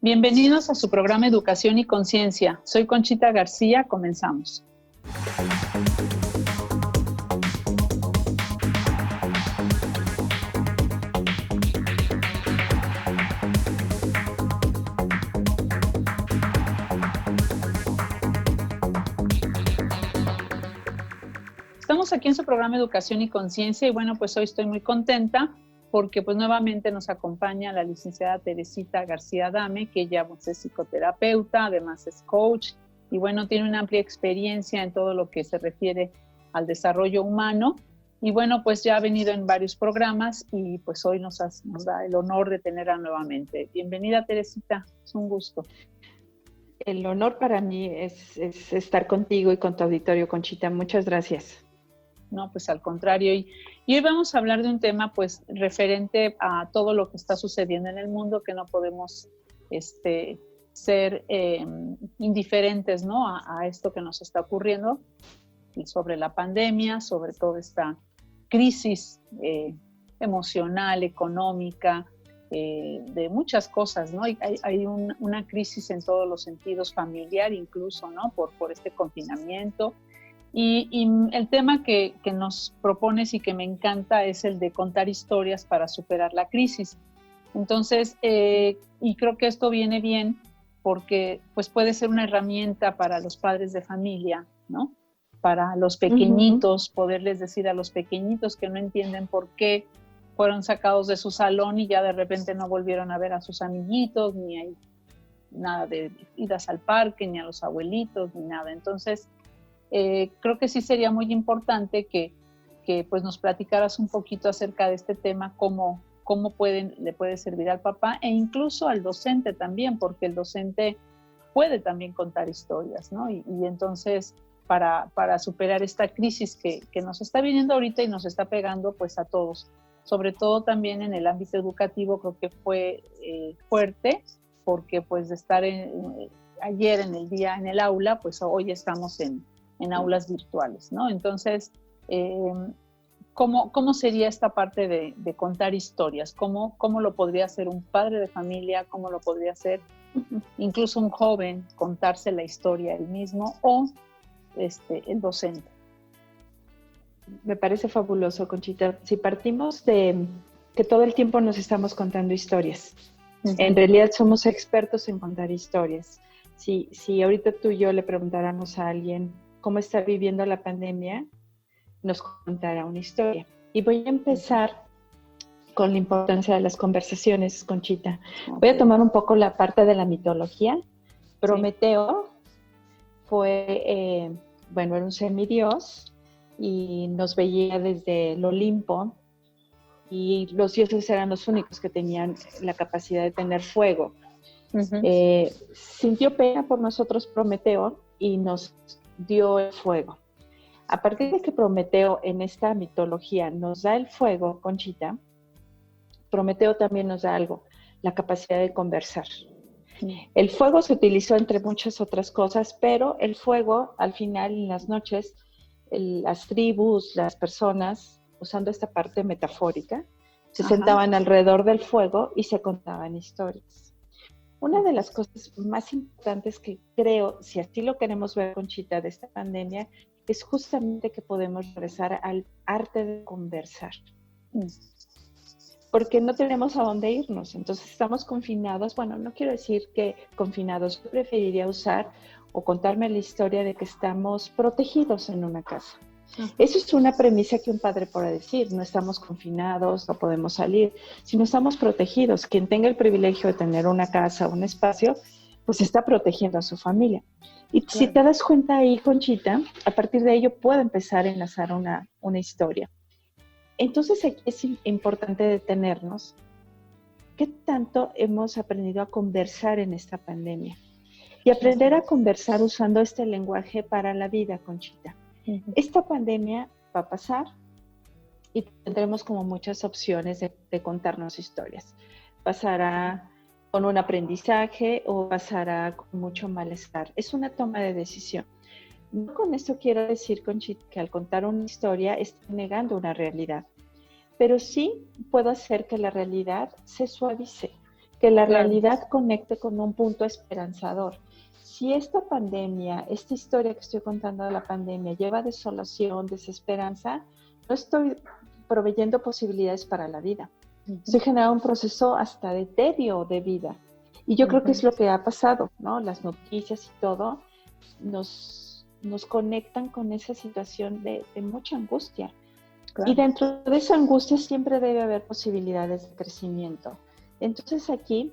Bienvenidos a su programa Educación y Conciencia. Soy Conchita García, comenzamos. Estamos aquí en su programa Educación y Conciencia y bueno, pues hoy estoy muy contenta porque pues nuevamente nos acompaña la licenciada Teresita García Adame, que ella pues, es psicoterapeuta, además es coach y bueno, tiene una amplia experiencia en todo lo que se refiere al desarrollo humano y bueno, pues ya ha venido en varios programas y pues hoy nos da el honor de tenerla nuevamente. Bienvenida, Teresita, es un gusto. El honor para mí es estar contigo y con tu auditorio, Conchita. Muchas gracias. No, pues al contrario. Y hoy vamos a hablar de un tema pues referente a todo lo que está sucediendo en el mundo, que no podemos ser indiferentes, ¿no? a esto que nos está ocurriendo, sobre la pandemia, sobre toda esta crisis emocional, económica, de muchas cosas, ¿no? Hay una crisis en todos los sentidos, familiar incluso, ¿no? Por este confinamiento. Y el tema que nos propones y que me encanta es el de contar historias para superar la crisis. Entonces, y creo que esto viene bien porque pues puede ser una herramienta para los padres de familia, ¿no? Para los pequeñitos, poderles decir a los pequeñitos que no entienden por qué fueron sacados de su salón y ya de repente no volvieron a ver a sus amiguitos, ni hay nada de idas al parque, ni a los abuelitos, ni nada. Entonces, creo que sí sería muy importante que pues nos platicaras un poquito acerca de este tema, cómo le puede servir al papá e incluso al docente también, porque el docente puede también contar historias, ¿no? Y entonces, para superar esta crisis que nos está viniendo ahorita y nos está pegando pues a todos, sobre todo también en el ámbito educativo, creo que fue fuerte, porque pues de estar ayer en el día en el aula, pues hoy estamos en aulas virtuales, ¿no? Entonces, ¿cómo sería esta parte de contar historias? ¿Cómo lo podría hacer un padre de familia? ¿Cómo lo podría hacer incluso un joven, contarse la historia él mismo o el docente? Me parece fabuloso, Conchita. Si partimos de que todo el tiempo nos estamos contando historias, en realidad somos expertos en contar historias. Si ahorita tú y yo le preguntáramos a alguien cómo está viviendo la pandemia, nos contará una historia. Y voy a empezar con la importancia de las conversaciones, Conchita. Voy a tomar un poco la parte de la mitología. Prometeo fue, era un semidios y nos veía desde el Olimpo y los dioses eran los únicos que tenían la capacidad de tener fuego. Sintió pena por nosotros Prometeo y nos dio el fuego. A partir de que Prometeo en esta mitología nos da el fuego, Conchita, Prometeo también nos da algo, la capacidad de conversar. El fuego se utilizó entre muchas otras cosas, pero el fuego al final en las noches, las tribus, las personas, usando esta parte metafórica, se sentaban alrededor del fuego y se contaban historias. Una de las cosas más importantes que creo, si así lo queremos ver, Conchita, de esta pandemia, es justamente que podemos regresar al arte de conversar. Porque no tenemos a dónde irnos, entonces estamos confinados. Bueno, no quiero decir que confinados, yo preferiría usar o contarme la historia de que estamos protegidos en una casa. Eso es una premisa que un padre puede decir, no estamos confinados, no podemos salir, sino estamos protegidos. Quien tenga el privilegio de tener una casa, un espacio, pues está protegiendo a su familia. Y claro, si te das cuenta ahí, Conchita, a partir de ello puede empezar a enlazar una historia. Entonces aquí es importante detenernos. ¿Qué tanto hemos aprendido a conversar en esta pandemia? Y aprender a conversar usando este lenguaje para la vida, Conchita. Esta pandemia va a pasar y tendremos como muchas opciones de contarnos historias. Pasará con un aprendizaje o pasará con mucho malestar. Es una toma de decisión. No con esto quiero decir, Conchita, que al contar una historia estoy negando una realidad, pero sí puedo hacer que la realidad se suavice, que la Claro. realidad conecte con un punto esperanzador. Si esta pandemia, esta historia que estoy contando de la pandemia lleva desolación, desesperanza, no estoy proveyendo posibilidades para la vida. Estoy generando un proceso hasta de tedio de vida. Y yo creo que es lo que ha pasado, ¿no? Las noticias y todo nos conectan con esa situación de mucha angustia. Claro. Y dentro de esa angustia siempre debe haber posibilidades de crecimiento. Entonces aquí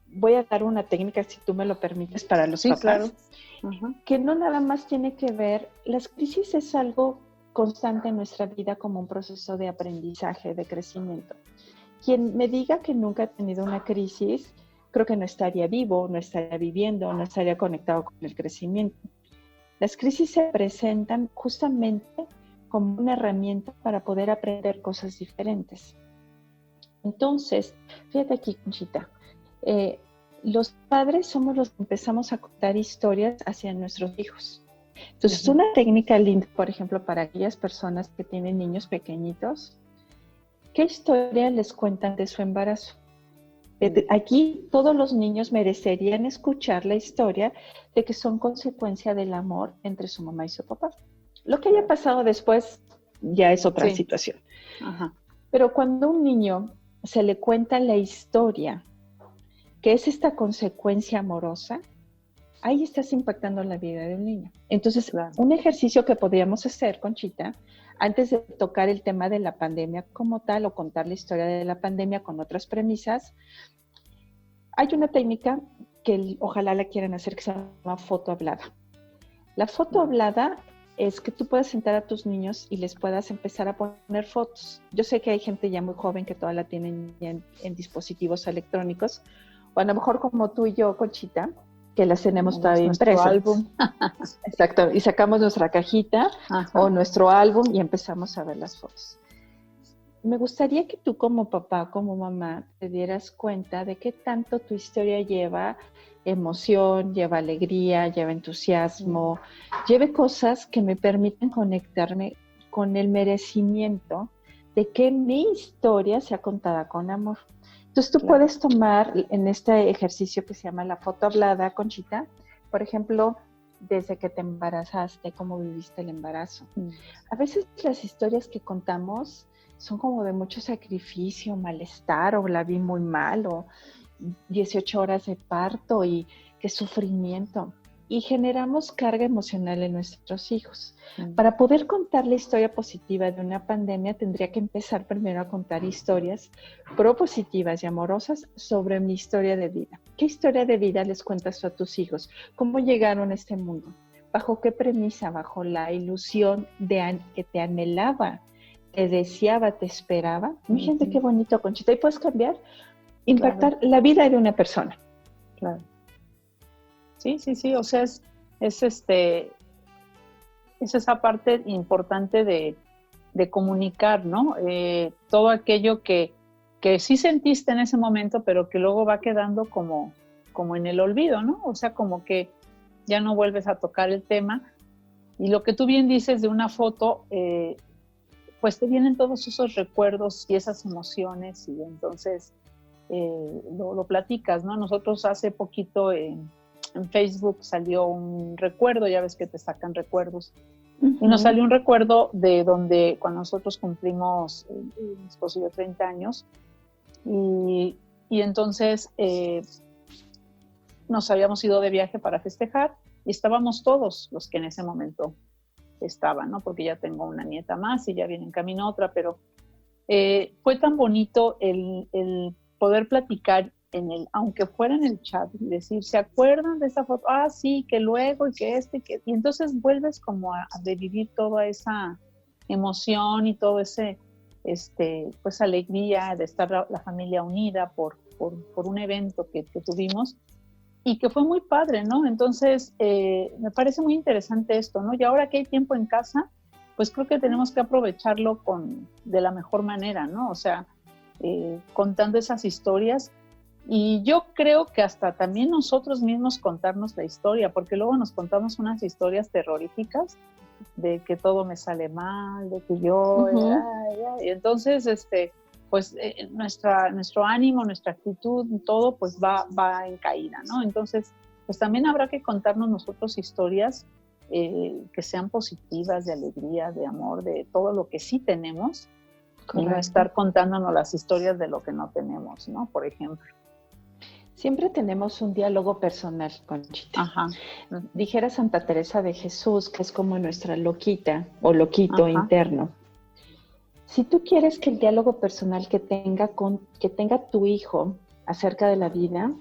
voy a dar una técnica, si tú me lo permites, para los papás, claro. Que no nada más tiene que ver, las crisis es algo constante en nuestra vida como un proceso de aprendizaje, de crecimiento. Quien me diga que nunca ha tenido una crisis, creo que no estaría vivo, no estaría viviendo, no estaría conectado con el crecimiento. Las crisis se presentan justamente como una herramienta para poder aprender cosas diferentes. Entonces, fíjate aquí, Conchita, los padres somos los que empezamos a contar historias hacia nuestros hijos. Entonces, una técnica linda, por ejemplo, para aquellas personas que tienen niños pequeñitos, ¿qué historia les cuentan de su embarazo? Aquí todos los niños merecerían escuchar la historia de que son consecuencia del amor entre su mamá y su papá. Lo que haya pasado después ya es otra situación. Ajá. Pero cuando a un niño se le cuenta la historia, que es esta consecuencia amorosa, ahí estás impactando la vida de un niño. Entonces, un ejercicio que podríamos hacer, Conchita, antes de tocar el tema de la pandemia como tal o contar la historia de la pandemia con otras premisas, hay una técnica que ojalá la quieran hacer que se llama foto hablada. La foto hablada es que tú puedas sentar a tus niños y les puedas empezar a poner fotos. Yo sé que hay gente ya muy joven que todavía la tienen ya en dispositivos electrónicos, o a lo mejor como tú y yo, Conchita, que las tenemos todavía impresas. Álbum. Exacto, y sacamos nuestra cajita o nuestro álbum y empezamos a ver las fotos. Me gustaría que tú como papá, como mamá, te dieras cuenta de qué tanto tu historia lleva emoción, lleva alegría, lleva entusiasmo, lleve cosas que me permiten conectarme con el merecimiento de que mi historia sea contada con amor. Entonces tú puedes tomar en este ejercicio que se llama la foto hablada, Conchita, por ejemplo, desde que te embarazaste, cómo viviste el embarazo. A veces las historias que contamos son como de mucho sacrificio, malestar, o la vi muy mal, o 18 horas de parto y qué sufrimiento. Y generamos carga emocional en nuestros hijos. Para poder contar la historia positiva de una pandemia, tendría que empezar primero a contar historias propositivas y amorosas sobre mi historia de vida. ¿Qué historia de vida les cuentas tú a tus hijos? ¿Cómo llegaron a este mundo? ¿Bajo qué premisa? Bajo la ilusión de que te anhelaba, te deseaba, te esperaba. Fíjate qué bonito, Conchita. Y puedes cambiar, impactar la vida de una persona. Claro. Sí, o sea, es esa parte importante de comunicar, ¿no? Todo aquello que sí sentiste en ese momento, pero que luego va quedando como en el olvido, ¿no? O sea, como que ya no vuelves a tocar el tema. Y lo que tú bien dices de una foto, pues te vienen todos esos recuerdos y esas emociones, y entonces lo platicas, ¿no? Nosotros hace poquito en Facebook salió un recuerdo, ya ves que te sacan recuerdos, y nos salió un recuerdo de donde cuando nosotros cumplimos, mi esposo y yo, 30 años, y entonces nos habíamos ido de viaje para festejar, y estábamos todos los que en ese momento estaban, ¿no? Porque ya tengo una nieta más y ya viene en camino otra, pero fue tan bonito el poder platicar aunque fuera en el chat, y decir, ¿se acuerdan de esta foto? Ah, sí, que luego, y que y entonces vuelves como a revivir toda esa emoción y todo ese, pues alegría de estar la familia unida por un evento que tuvimos, y que fue muy padre, ¿no? Entonces, me parece muy interesante esto, ¿no? Y ahora que hay tiempo en casa, pues creo que tenemos que aprovecharlo de la mejor manera, ¿no? O sea, contando esas historias. Y yo creo que hasta también nosotros mismos contarnos la historia, porque luego nos contamos unas historias terroríficas de que todo me sale mal, de que yo... y entonces, pues nuestro ánimo, nuestra actitud, todo pues va en caída, ¿no? Entonces, pues también habrá que contarnos nosotros historias que sean positivas, de alegría, de amor, de todo lo que sí tenemos. Correcto. Y no estar contándonos las historias de lo que no tenemos, ¿no? Por ejemplo. Siempre tenemos un diálogo personal, Conchita. Ajá. Dijera Santa Teresa de Jesús, que es como nuestra loquita o loquito interno. Si tú quieres que el diálogo personal que tenga tu hijo acerca de la vida,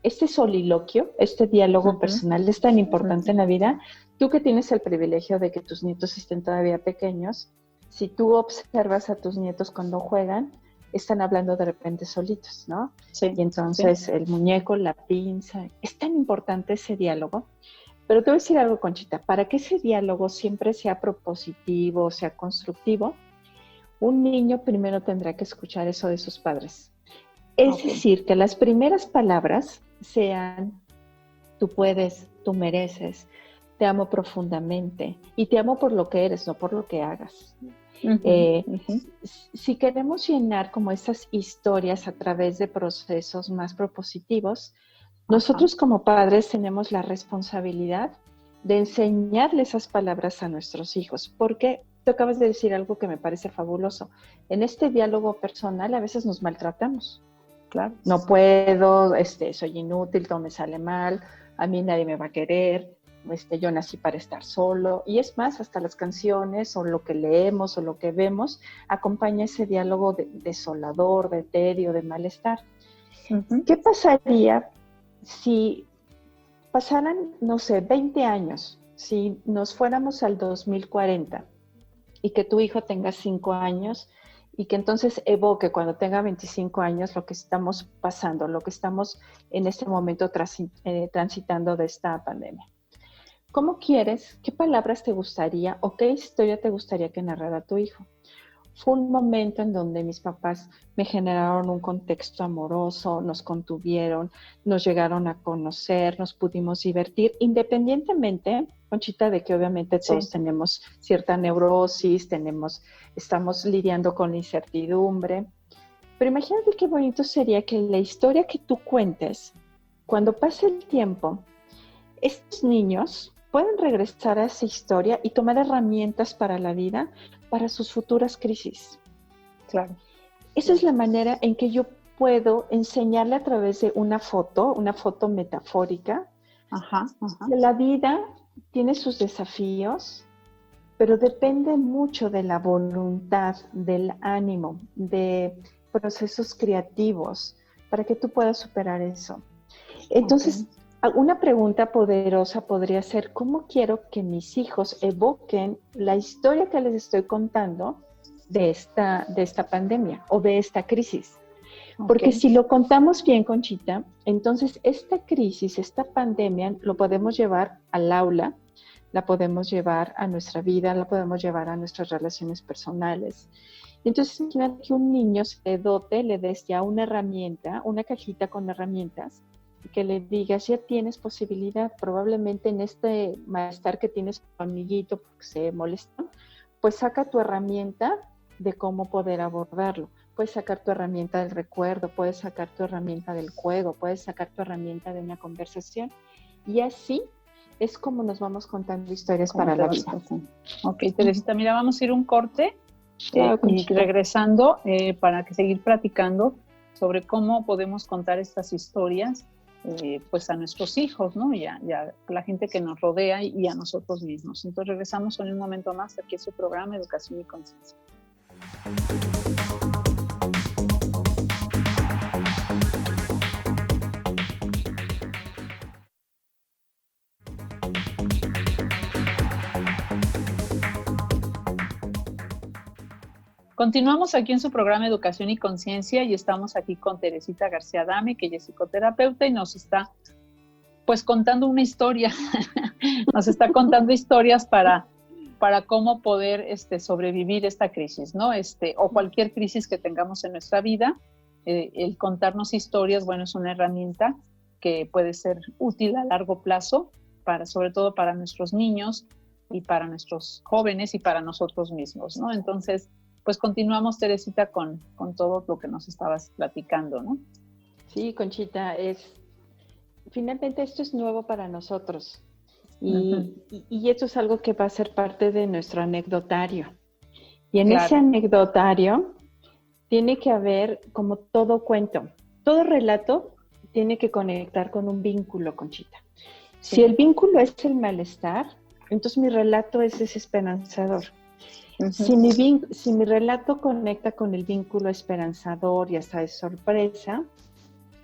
este soliloquio, este diálogo personal es tan importante en la vida, tú que tienes el privilegio de que tus nietos estén todavía pequeños, si tú observas a tus nietos cuando juegan, están hablando de repente solitos, ¿no? Sí. Y entonces el muñeco, la pinza, es tan importante ese diálogo. Pero te voy a decir algo, Conchita, para que ese diálogo siempre sea propositivo, sea constructivo, un niño primero tendrá que escuchar eso de sus padres. Es decir, que las primeras palabras sean, tú puedes, tú mereces, te amo profundamente y te amo por lo que eres, no por lo que hagas. Si queremos llenar como estas historias a través de procesos más propositivos, nosotros como padres tenemos la responsabilidad de enseñarle esas palabras a nuestros hijos, porque tú acabas de decir algo que me parece fabuloso. En este diálogo personal a veces nos maltratamos. Claro. No puedo, soy inútil, todo me sale mal, a mí nadie me va a querer, yo nací para estar solo. Y es más, hasta las canciones o lo que leemos o lo que vemos acompaña ese diálogo desolador, de tedio, de malestar. ¿Qué pasaría si pasaran, no sé, 20 años, si nos fuéramos al 2040 y que tu hijo tenga 5 años y que entonces evoque cuando tenga 25 años lo que estamos pasando, lo que estamos en este momento transitando de esta pandemia? ¿Cómo quieres, qué palabras te gustaría o qué historia te gustaría que narrara tu hijo? Fue un momento en donde mis papás me generaron un contexto amoroso, nos contuvieron, nos llegaron a conocer, nos pudimos divertir, independientemente, Conchita, de que obviamente todos tenemos cierta neurosis, estamos lidiando con la incertidumbre. Pero imagínate qué bonito sería que la historia que tú cuentes, cuando pase el tiempo, estos niños pueden regresar a esa historia y tomar herramientas para la vida, para sus futuras crisis. Claro. Esa es la manera en que yo puedo enseñarle a través de una foto metafórica, que la vida tiene sus desafíos, pero depende mucho de la voluntad, del ánimo, de procesos creativos, para que tú puedas superar eso. Entonces, una pregunta poderosa podría ser, ¿cómo quiero que mis hijos evoquen la historia que les estoy contando de esta pandemia o de esta crisis? Porque si lo contamos bien, Conchita, entonces esta crisis, esta pandemia, lo podemos llevar al aula, la podemos llevar a nuestra vida, la podemos llevar a nuestras relaciones personales. Entonces, imagínate que un niño se dote, le des ya una herramienta, una cajita con herramientas, que le digas, ya tienes posibilidad, probablemente en este malestar que tienes con tu amiguito porque se molestó, pues saca tu herramienta de cómo poder abordarlo. Puedes sacar tu herramienta del recuerdo, puedes sacar tu herramienta del juego, puedes sacar tu herramienta de una conversación. Y así es como nos vamos contando historias para la vida. Ok, Teresita, mira, vamos a ir un corte Claro, y regresando para seguir platicando sobre cómo podemos contar estas historias pues a nuestros hijos, ¿no? Y a la gente que nos rodea y a nosotros mismos. Entonces regresamos en un momento más aquí a su programa Educación y Conciencia. Continuamos aquí en su programa Educación y Conciencia y estamos aquí con Teresita García Adame, que ella es psicoterapeuta y nos está pues contando una historia, nos está contando historias para cómo poder sobrevivir esta crisis, ¿no? O cualquier crisis que tengamos en nuestra vida. El contarnos historias, bueno, es una herramienta que puede ser útil a largo plazo, sobre todo para nuestros niños y para nuestros jóvenes y para nosotros mismos, ¿no? Entonces, pues continuamos, Teresita, con todo lo que nos estabas platicando, ¿no? Sí, Conchita, finalmente esto es nuevo para nosotros y esto es algo que va a ser parte de nuestro anecdotario. Y en ese anecdotario tiene que haber, como todo cuento, todo relato tiene que conectar con un vínculo, Conchita. Si el vínculo es el malestar, entonces mi relato es desesperanzador. Si mi relato conecta con el vínculo esperanzador y hasta de sorpresa,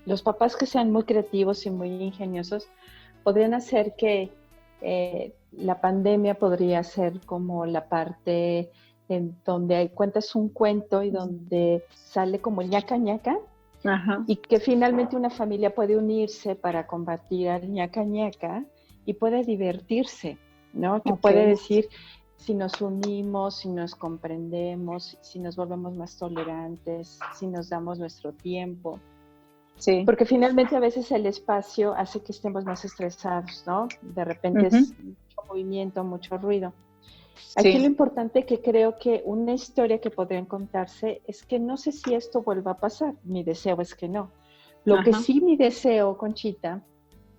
los papás que sean muy creativos y muy ingeniosos podrían hacer que la pandemia podría ser como la parte en donde cuentas un cuento y donde sale como ñaca ñaca. Ajá. Y que finalmente una familia puede unirse para combatir al ñaca ñaca y puede divertirse, ¿no? Que puede decir, si nos unimos, si nos comprendemos, si nos volvemos más tolerantes, si nos damos nuestro tiempo. Sí. Porque finalmente a veces el espacio hace que estemos más estresados, ¿no? De repente es mucho movimiento, mucho ruido. Aquí lo importante que creo que una historia que podrían contarse es que no sé si esto vuelva a pasar. Mi deseo es que no. Lo que sí mi deseo, Conchita,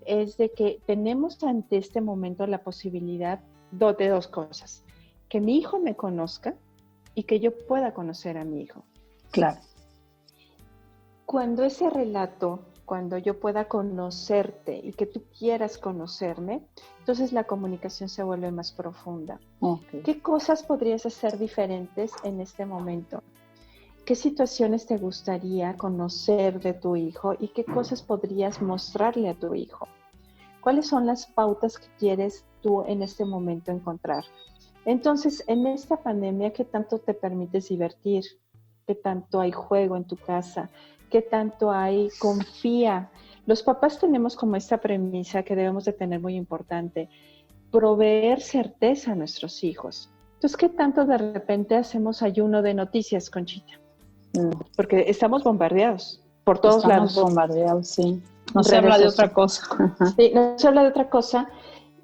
es de que tenemos ante este momento la posibilidad de dos cosas. Que mi hijo me conozca y que yo pueda conocer a mi hijo. Claro. Cuando ese relato, cuando yo pueda conocerte y que tú quieras conocerme, entonces la comunicación se vuelve más profunda. ¿Qué cosas podrías hacer diferentes en este momento? ¿Qué situaciones te gustaría conocer de tu hijo y qué cosas podrías mostrarle a tu hijo? ¿Cuáles son las pautas que quieres tú en este momento encontrar? Entonces, en esta pandemia, ¿qué tanto te permites divertir? ¿Qué tanto hay juego en tu casa? ¿Qué tanto hay? Confía. Los papás tenemos como esta premisa que debemos de tener muy importante, proveer certeza a nuestros hijos. Entonces, ¿qué tanto de repente hacemos ayuno de noticias, Conchita? Porque estamos bombardeados por todos lados. Estamos bombardeados, sí. No se habla de otra cosa. Sí, no se habla de otra cosa.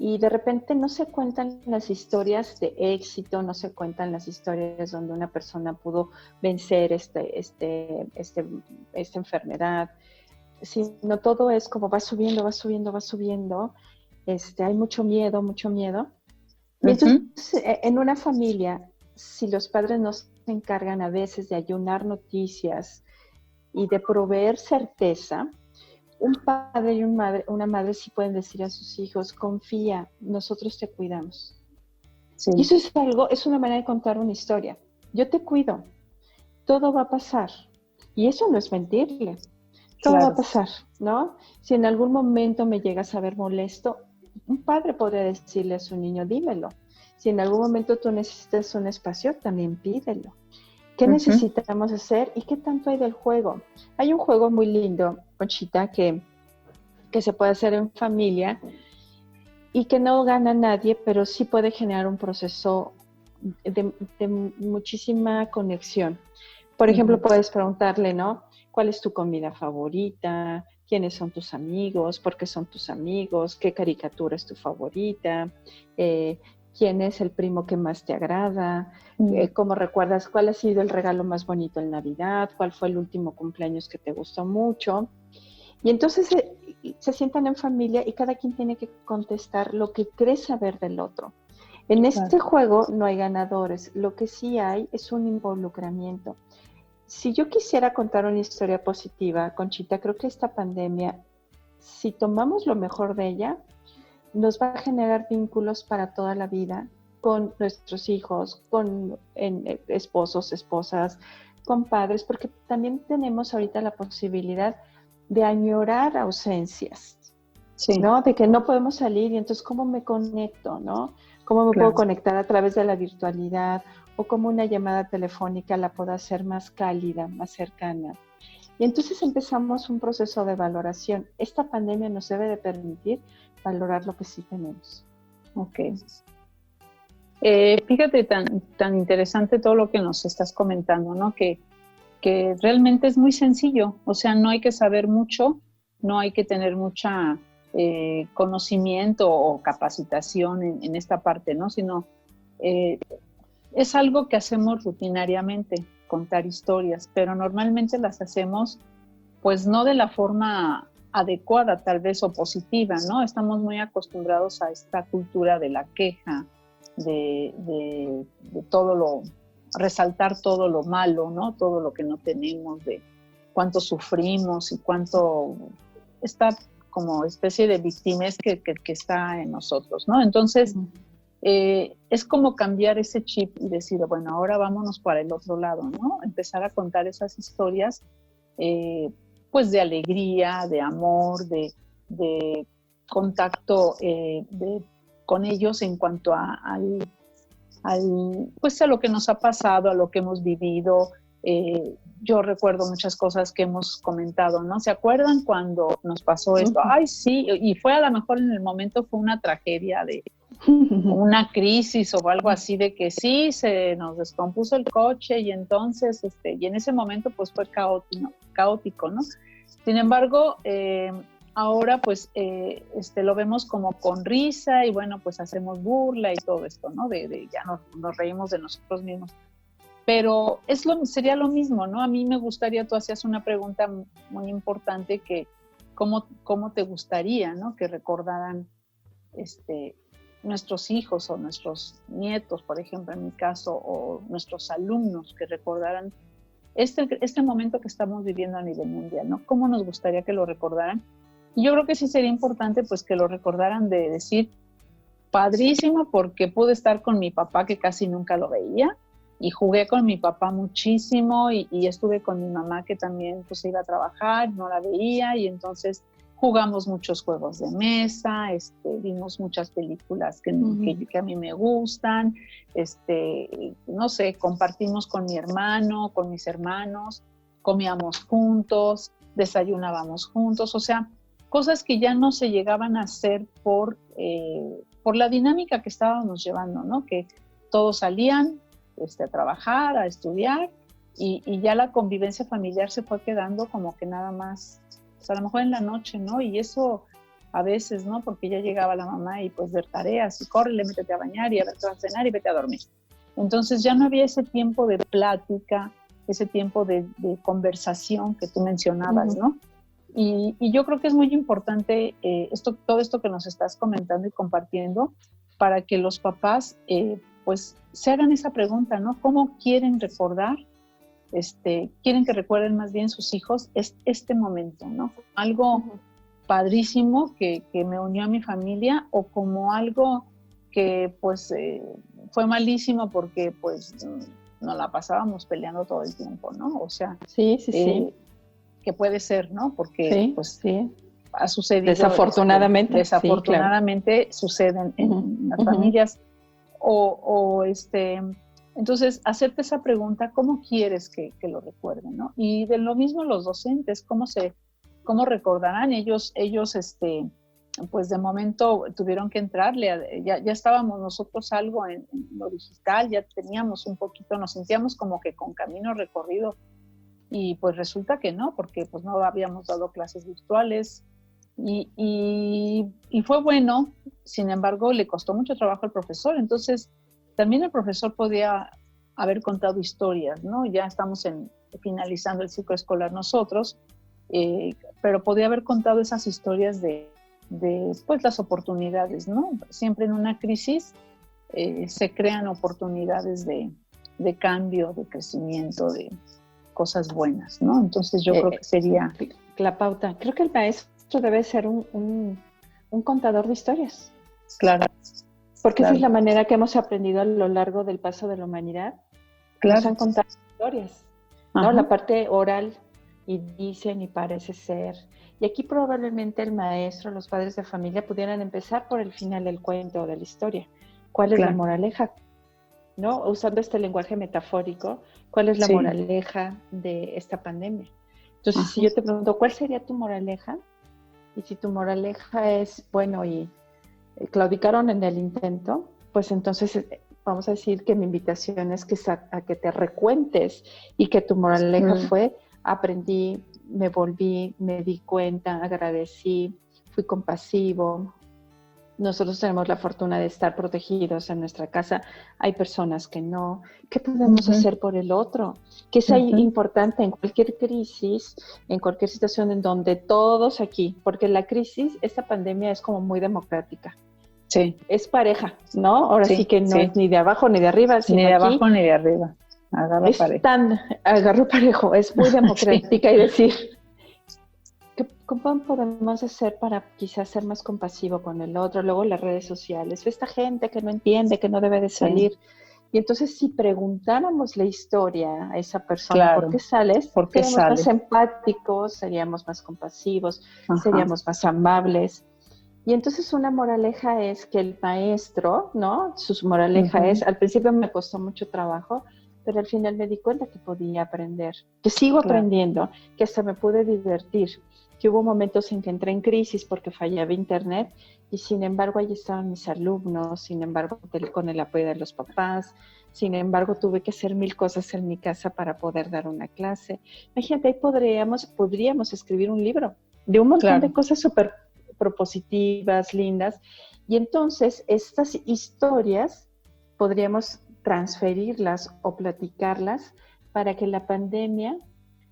Y de repente no se cuentan las historias de éxito, no se cuentan las historias donde una persona pudo vencer esta enfermedad, sino todo es como va subiendo, va subiendo, va subiendo. Hay mucho miedo, mucho miedo. Y entonces, en una familia, si los padres no se encargan a veces de ayunar noticias y de proveer certeza, un padre y una madre sí pueden decir a sus hijos, confía, nosotros te cuidamos. Sí. Y eso es una manera de contar una historia. Yo te cuido, todo va a pasar. Y eso no es mentirle, todo va a pasar, ¿no? Si en algún momento me llegas a ver molesto, un padre podría decirle a su niño, dímelo. Si en algún momento tú necesitas un espacio, también pídelo. ¿Qué necesitamos hacer y qué tanto hay del juego? Hay un juego muy lindo, Conchita, que se puede hacer en familia y que no gana nadie, pero sí puede generar un proceso de muchísima conexión. Por ejemplo, puedes preguntarle, ¿no? ¿Cuál es tu comida favorita? ¿Quiénes son tus amigos? ¿Por qué son tus amigos? ¿Qué caricatura es tu favorita? ¿Quién es el primo que más te agrada? ¿Cómo recuerdas cuál ha sido el regalo más bonito en Navidad? ¿Cuál fue el último cumpleaños que te gustó mucho? Y entonces se sientan en familia y cada quien tiene que contestar lo que cree saber del otro. En este juego no hay ganadores, lo que sí hay es un involucramiento. Si yo quisiera contar una historia positiva, Conchita, creo que esta pandemia, si tomamos lo mejor de ella, nos va a generar vínculos para toda la vida con nuestros hijos, con esposos, esposas, con padres, porque también tenemos ahorita la posibilidad de añorar ausencias, ¿no? De que no podemos salir y entonces, ¿cómo me conecto, no? ¿Cómo me puedo conectar a través de la virtualidad o cómo una llamada telefónica la puedo hacer más cálida, más cercana? Y entonces empezamos un proceso de valoración. Esta pandemia nos debe de permitir valorar lo que sí tenemos. Ok. Fíjate, tan interesante todo lo que nos estás comentando, ¿no? Que realmente es muy sencillo, o sea, no hay que saber mucho, no hay que tener mucha conocimiento o capacitación en esta parte, ¿no? Sino es algo que hacemos rutinariamente, contar historias, pero normalmente las hacemos pues no de la forma adecuada tal vez o positiva, ¿no? Estamos muy acostumbrados a esta cultura de la queja, de todo lo, resaltar todo lo malo, ¿no? Todo lo que no tenemos, de cuánto sufrimos y cuánto esta como especie de victimez que está en nosotros, ¿no? Entonces, es como cambiar ese chip y decir, bueno, ahora vámonos para el otro lado, ¿no? Empezar a contar esas historias, pues de alegría, de amor, de contacto con ellos en cuanto pues a lo que nos ha pasado, a lo que hemos vivido. Yo recuerdo muchas cosas que hemos comentado, ¿no? ¿Se acuerdan cuando nos pasó esto? Ay, sí, y fue a lo mejor en el momento fue una tragedia de una crisis o algo así de que sí, se nos descompuso el coche y entonces, y en ese momento pues fue caótico, ¿no? Sin embargo, ahora pues lo vemos como con risa y bueno, pues hacemos burla y todo esto, ¿no? Ya nos reímos de nosotros mismos. Pero sería lo mismo, ¿no? A mí me gustaría, tú hacías una pregunta muy importante que ¿cómo te gustaría, ¿no? Que recordaran nuestros hijos o nuestros nietos, por ejemplo, en mi caso, o nuestros alumnos, que recordaran este momento que estamos viviendo a nivel mundial, ¿no? ¿Cómo nos gustaría que lo recordaran? Y yo creo que sí sería importante, pues, que lo recordaran de decir, padrísimo, porque pude estar con mi papá, que casi nunca lo veía, y jugué con mi papá muchísimo, y estuve con mi mamá, que también, pues, iba a trabajar, no la veía, y entonces jugamos muchos juegos de mesa, vimos muchas películas que a mí me gustan, no sé, compartimos con mi hermano, con mis hermanos, comíamos juntos, desayunábamos juntos, o sea, cosas que ya no se llegaban a hacer por la dinámica que estábamos llevando, ¿no? Que todos salían a trabajar, a estudiar, y ya la convivencia familiar se fue quedando como que nada más, pues a lo mejor en la noche, ¿no? Y eso a veces, ¿no? Porque ya llegaba la mamá y pues ver tareas, y córrele, métete a bañar, y a ver qué vas a cenar, y vete a dormir. Entonces ya no había ese tiempo de plática, ese tiempo de conversación que tú mencionabas, ¿no? Y yo creo que es muy importante todo esto que nos estás comentando y compartiendo, para que los papás pues se hagan esa pregunta, ¿no? ¿Cómo quieren recordar? Quieren que recuerden más bien sus hijos este momento, ¿no? Algo padrísimo que me unió a mi familia, o como algo que pues fue malísimo porque pues nos la pasábamos peleando todo el tiempo, ¿no? O sea, sí. Que puede ser, ¿no? Porque pues ha sucedido. Desafortunadamente. Desafortunadamente sí, suceden en las familias. Entonces, hacerte esa pregunta, ¿cómo quieres que lo recuerden, no? Y de lo mismo los docentes, ¿cómo recordarán? Ellos pues de momento tuvieron que entrarle, ya estábamos nosotros algo en lo digital, ya teníamos un poquito, nos sentíamos como que con camino recorrido, y pues resulta que no, porque pues no habíamos dado clases virtuales, y fue bueno. Sin embargo, le costó mucho trabajo al profesor. Entonces, también el profesor podía haber contado historias, ¿no? Ya estamos finalizando el ciclo escolar nosotros, pero podía haber contado esas historias de pues las oportunidades, ¿no? Siempre en una crisis se crean oportunidades de cambio, de crecimiento, de cosas buenas, ¿no? Entonces yo creo que sería la pauta. Creo que el maestro debe ser un contador de historias. Claro. Porque esa es la manera que hemos aprendido a lo largo del paso de la humanidad. Nos han contado historias, ¿no? La parte oral, y dicen y parece ser. Y aquí probablemente el maestro, los padres de familia pudieran empezar por el final del cuento o de la historia. ¿Cuál es la moraleja? ¿No? Usando este lenguaje metafórico, ¿cuál es la moraleja de esta pandemia? Entonces, si yo te pregunto, ¿cuál sería tu moraleja? Y si tu moraleja es, bueno, y claudicaron en el intento, pues entonces vamos a decir que mi invitación es a que te recuentes, y que tu moraleja fue: aprendí, me volví, me di cuenta, agradecí, fui compasivo, Nosotros tenemos la fortuna de estar protegidos en nuestra casa. Hay personas que no. ¿Qué podemos hacer por el otro? Que es ahí importante en cualquier crisis, en cualquier situación en donde todos aquí, porque la crisis, esta pandemia es como muy democrática. Sí. Es pareja, ¿no? Ahora sí que no es ni de abajo ni de arriba, sino ni de abajo aquí ni de arriba. Agarro parejo, es muy democrática y decir, ¿cómo podemos hacer para quizás ser más compasivo con el otro? Luego las redes sociales, esta gente que no entiende, que no debe de salir. Y entonces si preguntáramos la historia a esa persona, ¿por qué sales? Seríamos más empáticos, seríamos más compasivos, seríamos más amables. Y entonces una moraleja es que el maestro, ¿no? Su moraleja es, al principio me costó mucho trabajo, pero al final me di cuenta que podía aprender, que sigo aprendiendo, que hasta me pude divertir, que hubo momentos en que entré en crisis porque fallaba internet y sin embargo ahí estaban mis alumnos, sin embargo con el apoyo de los papás, sin embargo tuve que hacer 1000 cosas en mi casa para poder dar una clase. Imagínate, ahí podríamos escribir un libro de un montón de cosas súper propositivas, lindas, y entonces estas historias podríamos transferirlas o platicarlas para que la pandemia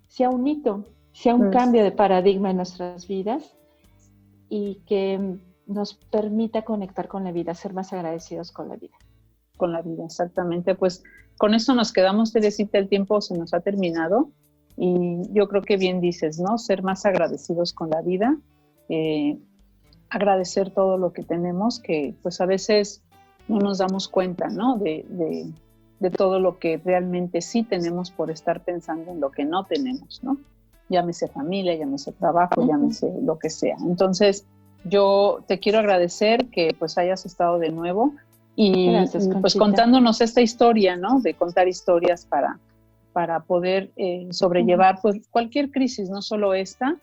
sea un hito, sea un cambio de paradigma en nuestras vidas y que nos permita conectar con la vida, ser más agradecidos con la vida. Con la vida, exactamente. Pues con esto nos quedamos, Teresita, el tiempo se nos ha terminado y yo creo que bien dices, ¿no? Ser más agradecidos con la vida, agradecer todo lo que tenemos, que pues a veces no nos damos cuenta, ¿no? De todo lo que realmente sí tenemos por estar pensando en lo que no tenemos, ¿no? Llámese familia, llámese trabajo, llámese lo que sea. Entonces, yo te quiero agradecer que pues hayas estado de nuevo y pues contándonos esta historia, ¿no? De contar historias para poder sobrellevar pues cualquier crisis, no solo esta,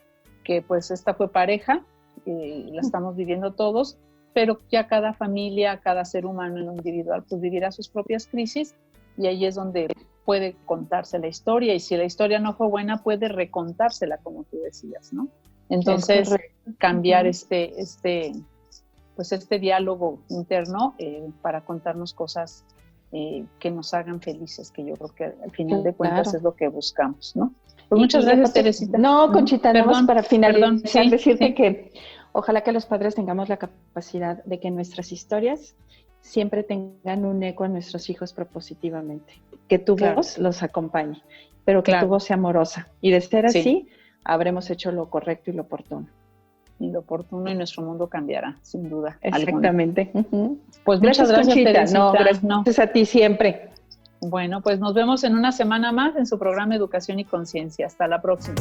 que pues esta fue pareja, la estamos viviendo todos, pero ya cada familia, cada ser humano en lo individual, pues vivirá sus propias crisis y ahí es donde puede contarse la historia y si la historia no fue buena, puede recontársela como tú decías, ¿no? Entonces, cambiar este diálogo interno para contarnos cosas que nos hagan felices, que yo creo que al final de cuentas es lo que buscamos, ¿no? Pues muchas gracias, Teresita. No, Conchita, nada más para finalizar, decirte que ojalá que los padres tengamos la capacidad de que nuestras historias siempre tengan un eco en nuestros hijos propositivamente, que tu voz los acompañe, pero que tu voz sea amorosa. Y de ser así, habremos hecho lo correcto y lo oportuno. Y lo oportuno y nuestro mundo cambiará, sin duda. Exactamente. Pues muchas gracias, Teresita. No, gracias a ti siempre. Bueno, pues nos vemos en una semana más en su programa Educación y Conciencia. Hasta la próxima.